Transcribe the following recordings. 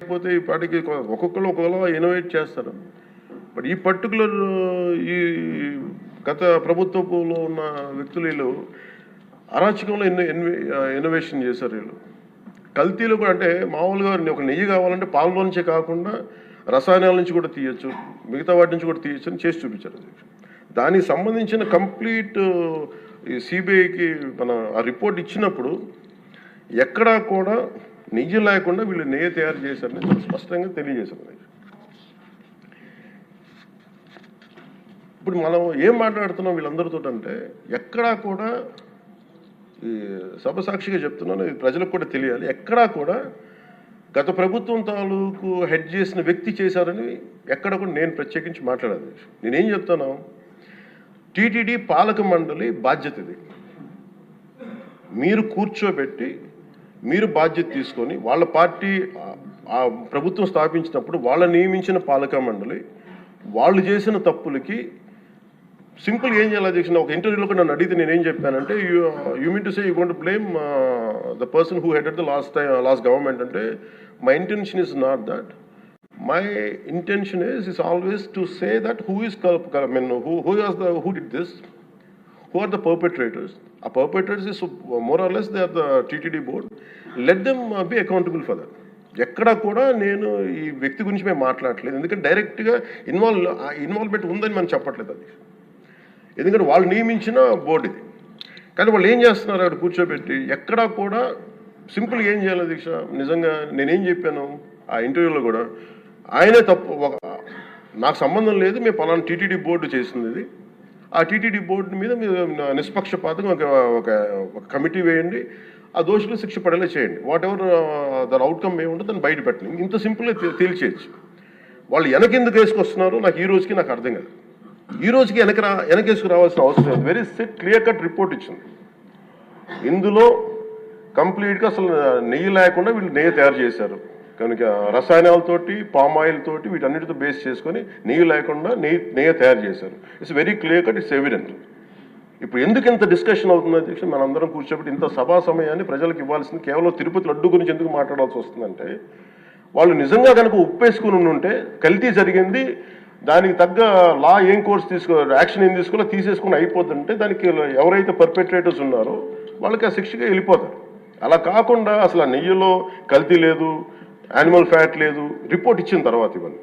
లేకపోతే ఈ పాటికి ఒక్కొక్కరు ఒక్కొక్కలా ఇన్నోవేట్ చేస్తారు. బట్ ఈ పర్టికులర్ ఈ గత ప్రభుత్వంలో ఉన్న వ్యక్తులు వీళ్ళు అరాచకంలో ఇన్నోవేషన్ చేశారు. వీళ్ళు కల్తీలు కూడా అంటే మామూలుగా ఒక నెయ్యి కావాలంటే పాలలో నుంచే కాకుండా రసాయనాల నుంచి కూడా తీయచ్చు, మిగతా వాటి నుంచి కూడా తీయచ్చు అని చేసి చూపించారు. దానికి సంబంధించిన కంప్లీట్ ఈ సిబిఐకి మన ఆ రిపోర్ట్ ఇచ్చినప్పుడు ఎక్కడా కూడా నెయ్యి లేకుండా వీళ్ళు నెయ్యి తయారు చేశారని చాలా స్పష్టంగా తెలియజేశారు. ఇప్పుడు మనం ఏం మాట్లాడుతున్నాం వీళ్ళందరితో అంటే ఎక్కడా కూడా ఈ సభ సాక్షిగా చెప్తున్నాను, ఇది ప్రజలకు కూడా తెలియాలి, ఎక్కడా కూడా గత ప్రభుత్వం తాలూకు హెడ్ చేసిన వ్యక్తి చేశారని ఎక్కడ కూడా నేను ప్రత్యేకించి మాట్లాడాలి. నేనేం చెప్తాను, టీటీడీ పాలక మండలి బాధ్యత ఇది. మీరు కూర్చోబెట్టి మీరు బాధ్యత తీసుకొని వాళ్ళ పార్టీ ఆ ప్రభుత్వం స్థాపించినప్పుడు వాళ్ళ నియమించిన పాలక మండలి వాళ్ళు చేసిన తప్పులకి సింపుల్ ఏం చేయాలి అధ్యక్ష, ఒక ఇంటర్వ్యూలో కూడా నన్ను అడిగితే నేనేం చెప్పానంటే you mean to say you going to blame the person who headed the last government అంటే my intention is not that. My intention is always to say that who did this, who are the perpetrators. A perpetrators is more or less they are the TTD board. Let them be accountable for that. ఎక్కడ కూడా నేను ఈ వ్యక్తి గురించి మేము మాట్లాడలేదు, ఎందుకంటే డైరెక్ట్గా ఇన్వాల్వ్మెంట్ ఉందని మనం చెప్పట్లేదు అది, ఎందుకంటే వాళ్ళు నియమించిన బోర్డు ఇది. కానీ వాళ్ళు ఏం చేస్తున్నారు అక్కడ కూర్చోబెట్టి ఎక్కడా కూడా సింపుల్ ఏం చేయాలి దీక్ష, నిజంగా నేనేం చెప్పాను ఆ ఇంటర్వ్యూలో కూడా, ఆయనే తప్పు, నాకు సంబంధం లేదు, మేము పలానా టీటీడీ బోర్డు చేసింది ఇది, ఆ టీటీడీ బోర్డు మీద మీరు నిష్పక్షపాతంగా ఒక కమిటీ వేయండి, ఆ దోషులు శిక్ష పడేలా చేయండి, వాట్ ఎవర్ దాని అవుట్కమ్ ఏముంటుందో దాన్ని బయట పెట్టండి, ఇంత సింపుల్గా తేల్చేయచ్చు. వాళ్ళు వెనకెందుకు వేసుకొస్తున్నారు నాకు ఈ రోజుకి నాకు అర్థం కాదు. ఈ రోజుకి వెనకేసుకు రావాల్సిన అవసరం లేదు. వెరీ క్లియర్ కట్ రిపోర్ట్ ఇచ్చింది. ఇందులో కంప్లీట్గా అసలు నెయ్యి లేకుండా వీళ్ళు నెయ్యి తయారు చేశారు కనుక రసాయనాలతోటి పామ్ ఆయిల్ తోటి వీటన్నిటితో బేస్ చేసుకొని నెయ్యి లేకుండా నెయ్యి తయారు చేశారు. It's very clear cut, it's evident. ఇప్పుడు ఎందుకు ఇంత డిస్కషన్ అవుతుంది అధ్యక్ష, మనందరం కూర్చోబెట్టి ఇంత సభా సమయాన్ని ప్రజలకు ఇవ్వాల్సింది కేవలం తిరుపతి లడ్డు గురించి ఎందుకు మాట్లాడాల్సి వస్తుందంటే, వాళ్ళు నిజంగా కనుక ఉప్పేసుకుని ఉంటే కల్తీ జరిగింది, దానికి తగ్గ లా ఏం కోర్స్ యాక్షన్ ఏం తీసుకోవాలో తీసేసుకుని అయిపోతుంటే దానికి ఎవరైతే పర్పెట్రేటర్స్ ఉన్నారో వాళ్ళకి ఆ శిక్షగా వెళ్ళిపోతారు. అలా కాకుండా అసలు ఆ నెయ్యిలో కల్తీ లేదు, యానిమల్ ఫ్యాట్ లేదు, రిపోర్ట్ ఇచ్చిన తర్వాత ఇవన్నీ.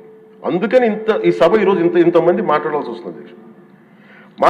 అందుకని ఈ సభ ఈరోజు ఇంతమంది మాట్లాడాల్సి వస్తుంది.